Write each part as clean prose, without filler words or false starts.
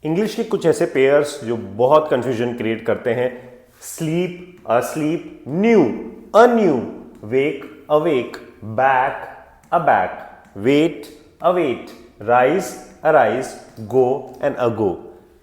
English के कुछ ऐसे पेयर्स जो बहुत कंफ्यूजन क्रिएट करते हैं। Sleep, asleep, new, anew, wake, awake, back, aback, wait, await, rise, arise, go and ago.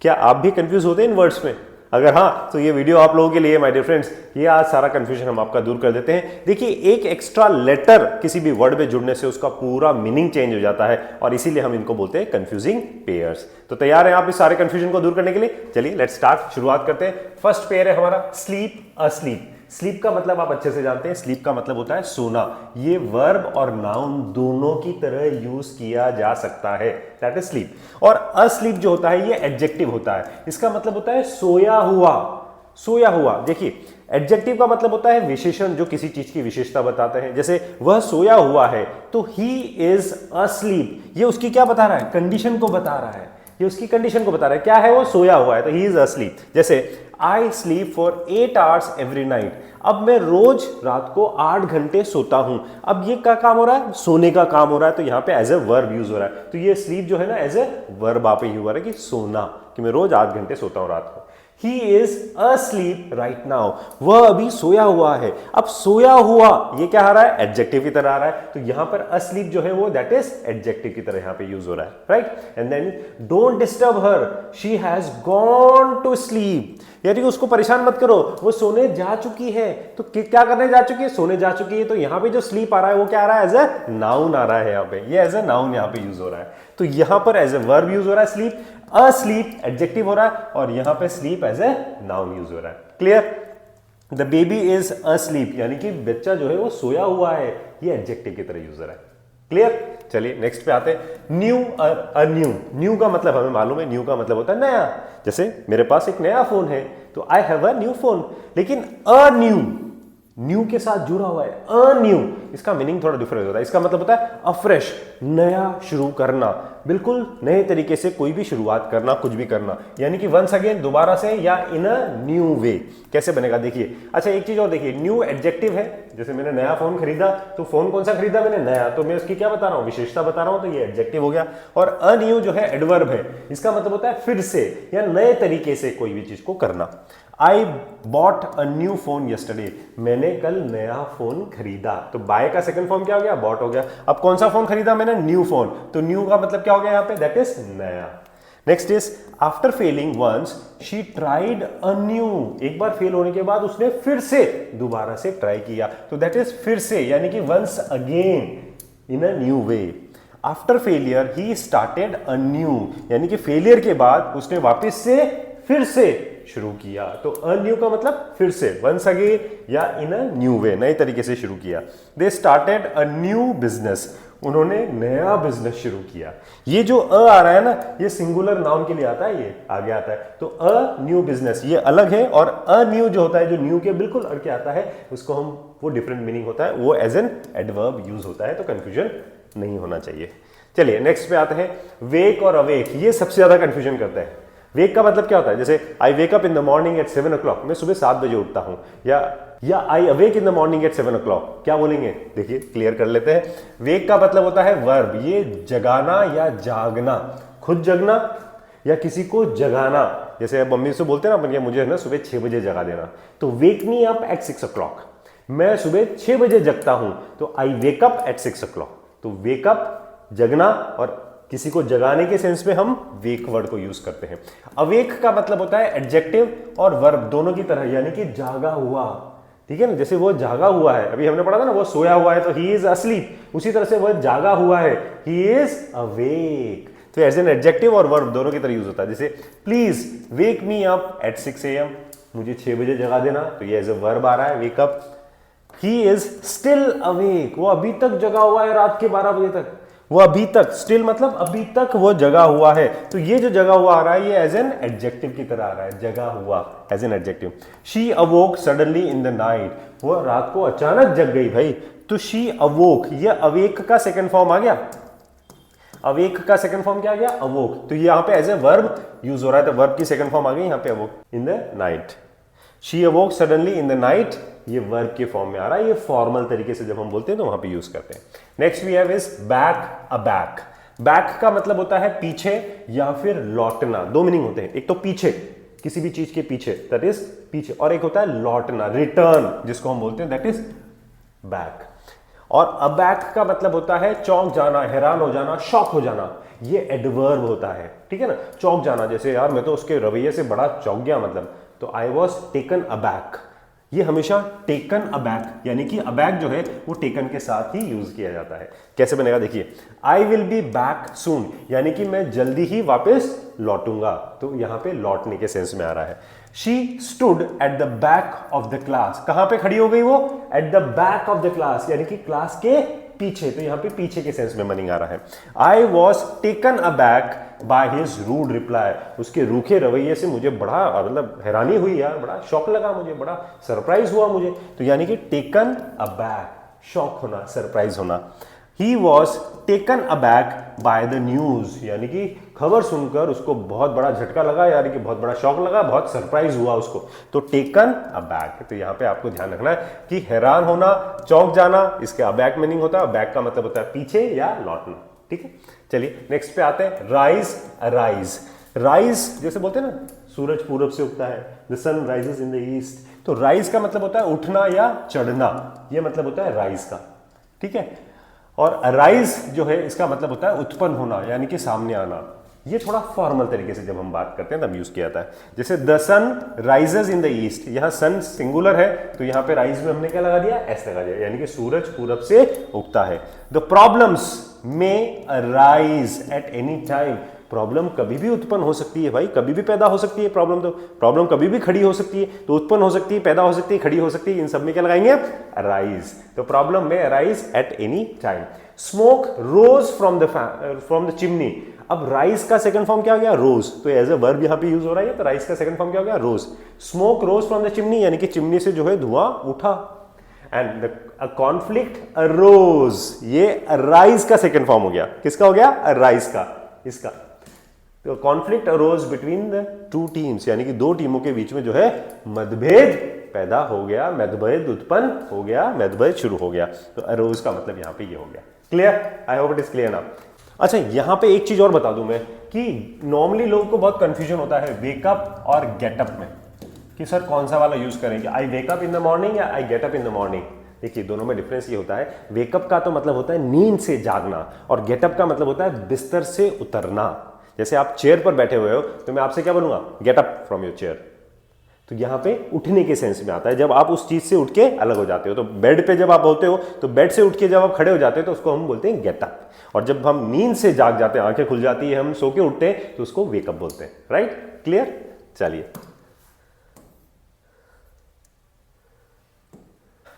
क्या आप भी कंफ्यूज होते हैं इन वर्ड्स में? अगर हाँ तो ये वीडियो आप लोगों के लिए माय डियर फ्रेंड्स, ये आज सारा कंफ्यूजन हम आपका दूर कर देते हैं। देखिए, एक एक्स्ट्रा लेटर किसी भी वर्ड में जुड़ने से उसका पूरा मीनिंग चेंज हो जाता है और इसीलिए हम इनको बोलते हैं कंफ्यूजिंग पेयर्स। तो तैयार हैं आप इस सारे कंफ्यूजन को दूर करने के लिए? चलिए लेट्स स्टार्ट, शुरुआत करते हैं। फर्स्ट पेयर है हमारा स्लीप, अस्लीप। स्लीप का मतलब आप अच्छे से जानते हैं, स्लीप का मतलब होता है सोना। ये वर्ब और नाउन दोनों की तरह यूज किया जा सकता है, दैट इज स्लीप। और अस्लीप जो होता है ये एडजेक्टिव होता है, इसका मतलब होता है सोया हुआ, सोया हुआ। देखिए, एडजेक्टिव का मतलब होता है विशेषण जो किसी चीज की विशेषता बताते हैं। जैसे वह सोया हुआ है तो ही इज अस्लीप, ये उसकी क्या बता रहा है? कंडीशन को बता रहा है, ये उसकी कंडीशन को बता रहा है। क्या है? वो सोया हुआ है, तो ही इज अस्लीप। जैसे I sleep for 8 hours every night, अब मैं रोज रात को 8 घंटे सोता हूं। अब ये क्या काम हो रहा है? सोने का काम हो रहा है, तो यहां पे एज ए वर्ब यूज हो रहा है। तो ये स्लीप जो है ना, एज ए वर्ब आप यूज हो रहा है कि सोना, कि मैं रोज 8 घंटे सोता हूं रात को। He is asleep right now, वह अभी सोया हुआ है। अब सोया हुआ ये क्या आ रहा है? एडजेक्टिव की तरह आ रहा है, तो यहां पर asleep जो है वो दैट इज एडजेक्टिव की तरह यहां पे यूज हो रहा है, right. And then don't disturb her, she has gone to sleep, यानी कि उसको परेशान मत करो, वो सोने जा चुकी है। तो क्या करने जा चुकी है? सोने जा चुकी है। तो यहां पे जो स्लीप आ रहा है वो क्या आ रहा है? एज ए नाउन आ रहा है, यहां पे ये एज ए नाउन यहां पे यूज हो रहा है। तो यहां पर एज ए वर्ब यूज हो रहा है स्लीप, अस्लीप एडजेक्टिव हो रहा है, और यहां पे sleep as a noun use हो रहा है। Clear? The baby is asleep, यानी कि बच्चा जो है वो सोया हुआ है, ये एडजेक्टिव की तरह यूज हो रहा है। क्लियर? चलिए नेक्स्ट पे आते हैं। New, undue. न्यू का मतलब हमें मालूम है, न्यू का मतलब होता है नया। जैसे मेरे पास एक नया फोन है तो I have a new phone. लेकिन अन्यू, न्यू के साथ जुड़ा हुआ है, अन्यू, इसका मीनिंग थोड़ा डिफरेंट होता है। इसका मतलब होता है अफ्रेश, नया शुरू करना, बिल्कुल नए तरीके से कोई भी शुरुआत करना, कुछ भी करना, यानी कि वंस अगेन, दोबारा से, या इन अ न्यू वे। कैसे बनेगा देखिए। अच्छा एक चीज और देखिए, न्यू एडजेक्टिव है। जैसे मैंने नया फोन खरीदा, तो फोन कौन सा खरीदा मैंने? नया, तो मैं उसकी क्या बता रहा हूं? विशेषता बता रहा हूं, तो ये एडजेक्टिव हो गया। और अन्यू जो है एडवर्ब है, इसका मतलब होता है फिर से या नए तरीके से कोई भी चीज को करना। I bought a new phone yesterday, मैंने कल नया फोन खरीदा। तो बाय का सेकंड फॉर्म क्या हो गया? बॉट हो गया। अब कौन सा फोन खरीदा मैंने? New phone. तो न्यू का मतलब क्या हो गया यहां पे? दैट इज नया। Next is after failing once she tried a new, एक बार फेल होने के बाद उसने फिर से दोबारा से ट्राई किया, तो दैट इज फिर से, यानी कि once again in a new way. After failure he started a new, यानी कि फेलियर के बाद उसने वापस से फिर से शुरू किया। तो अन्यू का मतलब फिर से, वंस अगेन, या इन अ न्यू वे, नए तरीके से शुरू किया। They started a new business, उन्होंने नया बिजनेस शुरू किया। ये जो अ आ रहा है ना, ये सिंगुलर नाउन के लिए आता है, ये आगे आता है। तो अ न्यू बिजनेस ये अलग है, और अ न्यू जो होता है, जो न्यू के बिल्कुल अड़ के आता है, उसको हम, वो डिफरेंट मीनिंग होता है, वो एज एन एडवर्ब यूज होता है, तो कंफ्यूजन नहीं होना चाहिए। चलिए नेक्स्ट पे आते हैं। वेक और अवेक, ये सबसे ज्यादा कंफ्यूजन करते हैं। वेक का मतलब क्या होता है? जैसे I wake up in the morning at 7 o'clock, मैं सुबह 7 बजे उठता हूं, या I awake in the morning at 7 o'clock, क्या बोलेंगे? देखिए क्लियर कर लेते हैं। वेक का मतलब होता है वर्ब, ये जगाना या जागना, खुद जगना या किसी को जगाना। जैसे अब मम्मी से बोलते हैं ना, मुझे है ना सुबह 6 बजे जगा देना, तो वेक मी अप एट 6 o'clock, मैं सुबह 6 बजे जगता हूं, तो आई वेक अप एट 6 o'clock। तो वेकअप जगना, और किसी को जगाने के सेंस में हम वेक वर्ड को यूज करते हैं। अवेक का मतलब होता है एडजेक्टिव और वर्ब दोनों की तरह, यानी कि जागा हुआ, ठीक है ना। जैसे वो जागा हुआ है, अभी हमने पढ़ा था ना, वो सोया हुआ है तो ही इज अस्लीप, उसी तरह से वह जागा हुआ है, ही इज अवेक। तो एज एन एडजेक्टिव और वर्ब दोनों की तरह यूज होता है। जैसे please wake me up at 6 AM, मुझे 6 बजे जगा देना, तो ये एज ए वर्ब आ रहा है, wake up. He is still awake, वो अभी तक जगा हुआ है रात के 12 बजे तक, वो अभी तक, स्टिल मतलब अभी तक वो जगा हुआ है। तो ये जो जगा हुआ आ रहा है, ये एज एन एडजेक्टिव की तरह आ रहा है, जगा हुआ as an adjective. She awoke suddenly in the night, वो रात को अचानक जग गई भाई, तो शी अवोक, ये अवेक का सेकंड फॉर्म आ गया। अवेक का सेकंड फॉर्म क्या आ गया? अवोक। तो ये यहां पे एज ए वर्ब यूज हो रहा है, तो वर्ब की सेकंड फॉर्म आ गई यहां पे, अवोक इन the night. She awoke suddenly in the night, ये वर्ब के फॉर्म में आ रहा है, ये फॉर्मल तरीके से जब हम बोलते हैं तो वहां पे यूज करते हैं। Next we have is back aback. Back का मतलब होता है पीछे या फिर लौटना। दो मीनिंग होते हैं, एक तो पीछे, किसी भी चीज के पीछे, दैट इज पीछे, और एक होता है लौटना, रिटर्न, जिसको हम बोलते हैं दैट इज बैक। और अबैक का मतलब होता है चौंक जाना, हैरान हो जाना, शॉक हो जाना, ये एडवर्ब होता है, ठीक है ना। चौंक जाना, जैसे यार मैं तो उसके रवैये से बड़ा चौंक गया, मतलब तो आई वॉज टेकन अबैक, ये हमेशा टेकन अबैक, यानी कि अबैक जो है वो टेकन के साथ ही यूज किया जाता है। कैसे बनेगा देखिए, I will be back soon, यानी कि मैं जल्दी ही वापस लौटूंगा, तो यहां पे लौटने के सेंस में आ रहा है। She stood at the back of the class, कहां पे खड़ी हो गई वो, at the back of the class, यानी कि क्लास के पीछे, तो यहां पे पीछे के सेंस में मीनिंग आ रहा है। I was taken aback by his rude reply, उसके रूखे रवैये से मुझे बड़ा मतलब हैरानी हुई यार, बड़ा शॉक लगा मुझे, बड़ा सरप्राइज हुआ मुझे, तो यानी कि टेकन अबैक, शॉक होना, सरप्राइज होना। He was taken aback by the news, यानी कि खबर सुनकर उसको बहुत बड़ा झटका लगा, यानी कि बहुत बड़ा शॉक लगा, बहुत सरप्राइज हुआ उसको, तो टेकन अबैक। तो यहां पे आपको ध्यान रखना है कि हैरान होना, चौंक जाना, इसके अबैक मीनिंग होता है, बैक का मतलब होता है पीछे या लौटना, ठीक है। चलिए नेक्स्ट पे आते हैं, राइज, अराइज। राइज जैसे बोलते हैं ना, सूरज पूरब से उगता है, the sun rises in the east, तो राइज का मतलब होता है उठना या चढ़ना, यह मतलब होता है राइज का, ठीक है। और अराइज जो है इसका मतलब होता है उत्पन्न होना, यानी कि सामने आना, ये थोड़ा फॉर्मल तरीके से जब हम बात करते हैं तब यूज किया जाता है। जैसे the sun rises in the east, यहां सन सिंगुलर है, तो यहां पे राइज में हमने क्या लगा दिया, एस लगा दिया, यानी कि सूरज पूरब से उगता है। द प्रॉब्लम्स में arise at any time, problem कभी भी उत्पन्न हो सकती है भाई, कभी भी पैदा हो सकती है प्रॉब्लम, तो प्रॉब्लम कभी भी खड़ी हो सकती है, तो उत्पन्न हो सकती है, पैदा हो सकती है, खड़ी हो सकती है, इन सब में क्या लगाएंगे आप, अराइज, तो प्रॉब्लम में arise at any time. Smoke rose from the chimney, अब राइज का सेकंड फॉर्म क्या हो गया, रोज, तो एज ए वर्ब यहां पे यूज हो रहा है, तो राइज का सेकंड फॉर्म क्या हो गया, rose. Smoke rose from the chimney, यानी कि चिमनी से जो है धुआं उठा, एंड कॉन्फ्लिक्ट अरोज, ये अराइज का सेकंड फॉर्म हो गया, किसका हो गया, अराइज का, इसका। तो conflict arose between the two teams, यानी कि दो टीमों के बीच में जो है मतभेद पैदा हो गया, मतभेद उत्पन्न हो गया, मतभेद शुरू हो गया, तो अरोज का मतलब यहां पे ये हो गया। Clear, I hope it is clear ना। अच्छा, यहां पे एक चीज और बता दूं मैं कि नॉर्मली लोगों को बहुत कंफ्यूजन होता है वेकअप और गेटअप में, कि सर कौन सा वाला यूज करेंगे, I wake up in the morning या I get up in the morning. देखिए दोनों में डिफरेंस ये होता है, वेकअप का तो मतलब होता है नींद से जागना, और गेटअप का मतलब होता है बिस्तर से उतरना। जैसे आप चेयर पर बैठे हुए हो तो मैं आपसे क्या बोलूंगा, get up from your chair, तो यहां पे उठने के सेंस में आता है, जब आप उस चीज से उठ के अलग हो जाते हो। तो बेड पे जब आप होते हो तो बेड से उठ के जब आप खड़े हो जाते हो तो उसको हम बोलते हैं गेट अप, और जब हम नींद से जाग जाते हैं, आंखें खुल जाती है, हम सो के उठते हैं, तो उसको वेकअप बोलते हैं। Right, clear. चलिए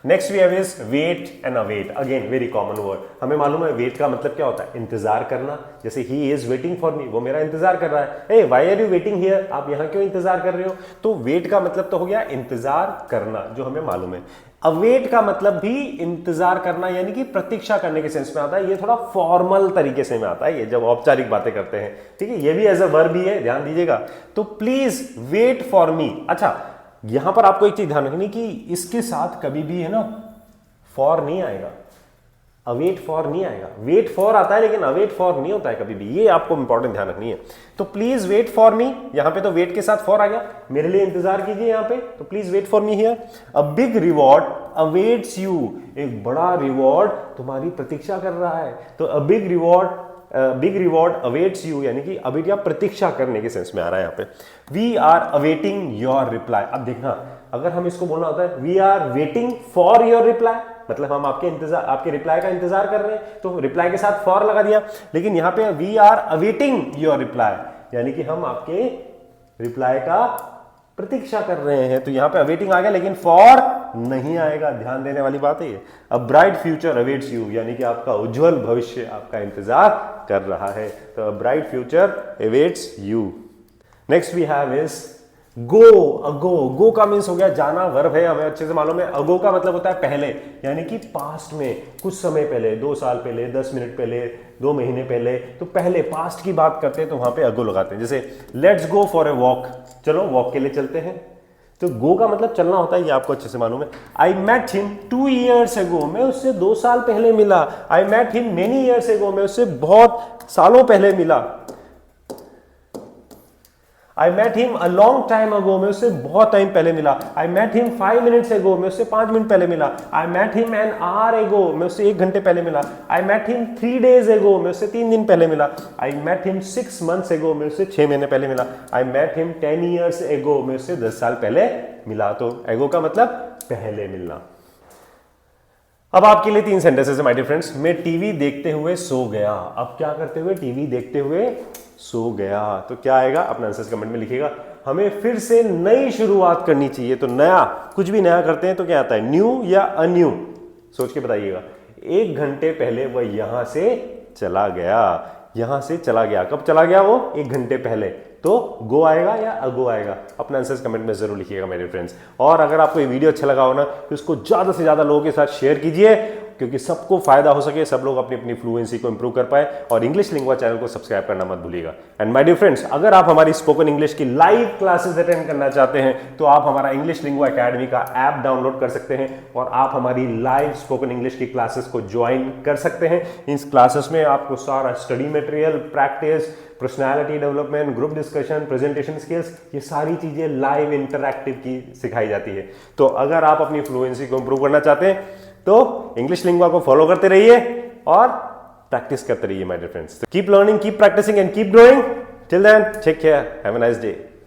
next we have is wait and await, again very common word. हमें मालूम है वेट का मतलब क्या होता है, इंतजार करना। जैसे he is waiting for me, वो मेरा इंतजार कर रहा है। Hey why are you waiting here, आप यहां क्यों इंतजार कर रहे हो। तो वेट का मतलब तो हो गया इंतजार करना, जो हमें मालूम है। अवेट का मतलब भी इंतजार करना, यानी कि प्रतीक्षा करने के सेंस में आता है। ये थोड़ा फॉर्मल तरीके से में आता है, ये जब औपचारिक बातें करते हैं, ठीक है। ये भी एज अ वर्ब ही है, ध्यान दीजिएगा। तो प्लीज वेट फॉर मी। अच्छा, यहां पर आपको एक चीज ध्यान रखनी कि इसके साथ कभी भी है ना फॉर नहीं आएगा, अवेट फॉर नहीं आएगा। वेट फॉर आता है लेकिन अवेट फॉर नहीं होता है कभी भी, ये आपको इंपॉर्टेंट ध्यान रखनी है। तो प्लीज वेट फॉर मी, यहां पे तो वेट के साथ फॉर आ गया, मेरे लिए इंतजार कीजिए यहां पे, तो please wait for me here. A big reward awaits you, एक बड़ा रिवॉर्ड तुम्हारी प्रतीक्षा कर रहा है। तो a big reward awaits you, यानी कि अवेट या प्रतीक्षा करने के सेंस में आ रहा है यहाँ पे। We are awaiting your reply. अब देखना, अगर हम इसको बोलना होता है we are waiting for your reply, मतलब हम आपके रिप्लाई का इंतजार कर रहे हैं, तो रिप्लाई के साथ फॉर लगा दिया। लेकिन यहां पे we are awaiting your reply, यानी कि हम आपके रिप्लाई का प्रतीक्षा कर रहे हैं, तो यहां पे अवेटिंग आ गया लेकिन फॉर नहीं आएगा। ध्यान देने वाली बात है ये। अ ब्राइट फ्यूचर अवेट्स यू, यानी कि आपका उज्जवल भविष्य आपका इंतजार कर रहा है। तो a bright future awaits you. Next we have is go. Ago, go का मीन्स हो गया जाना, वर्ब है, हमें अच्छे से मालूम है। अगो का मतलब होता है पहले, यानी कि पास्ट में, कुछ समय पहले, 2 साल पहले, 10 मिनट पहले, 2 महीने पहले, तो पहले पास्ट की बात करते हैं तो वहां पे अगो लगाते हैं। जैसे let's go for a walk, चलो वॉक के लिए चलते हैं। तो गो का मतलब चलना होता है, ये आपको अच्छे से मालूम है। I met him 2 years ago, मैं उससे 2 साल पहले मिला। I met him many years ago, मैं उससे बहुत सालों पहले मिला। I met him a long time ago, मैं उससे बहुत टाइम पहले मिला। I met him 5 minutes ago, मैं उससे 5 मिनट पहले मिला। I met him an hour ago, मैं उससे 1 घंटे पहले मिला। I met him 3 days ago, मैं उससे 3 दिन पहले मिला। I met him 6 months ago, मैं उससे 6 महीने पहले मिला। I met him 10 years ago, मैं उससे 10 साल पहले मिला। तो ago का मतलब पहले मिलना। अब आपके लिए 3 सेंटेंसेस है माय डियर फ्रेंड्स। मैं टीवी देखते हुए सो गया। अब क्या करते हुए? टीवी देखते हुए सो गया। तो क्या आएगा? अपना आंसर कमेंट में लिखिएगा। हमें फिर से नई शुरुआत करनी चाहिए। तो नया, कुछ भी नया करते हैं तो क्या आता है? न्यू या अन्यू? सोच के बताइएगा। 1 घंटे पहले वह यहां से चला गया। यहां से चला गया। कब चला गया वो? 1 घंटे पहले। तो गो आएगा या अगो आएगा? अपना आंसर कमेंट में जरूर लिखिएगा मेरे फ्रेंड्स। और अगर आपको ये वीडियो अच्छा लगा हो ना तो इसको ज्यादा से ज्यादा लोगों के साथ शेयर कीजिए, क्योंकि सबको फायदा हो सके, सब लोग अपनी अपनी फ्लुएंसी को इंप्रूव कर पाए। और इंग्लिश लिंग्वा चैनल को सब्सक्राइब करना मत भूलिएगा। एंड माय डियर फ्रेंड्स, अगर आप हमारी स्पोकन इंग्लिश की लाइव क्लासेस अटेंड करना चाहते हैं तो आप हमारा इंग्लिश लिंग्वा एकेडमी का ऐप डाउनलोड कर सकते हैं और आप हमारी लाइव स्पोकन इंग्लिश की क्लासेस को ज्वाइन कर सकते हैं। इस क्लासेस में आपको सारा study material, practice, personality development, group discussion, presentation skills, ये सारी चीजें लाइव इंटरैक्टिव की सिखाई जाती है। तो अगर आप अपनी फ्लुएंसी को इंप्रूव करना चाहते हैं तो इंग्लिश लिंग्वा को फॉलो करते रहिए और प्रैक्टिस करते रहिए my dear friends. Keep learning, keep practising and keep growing. Till then, take care, have a nice day.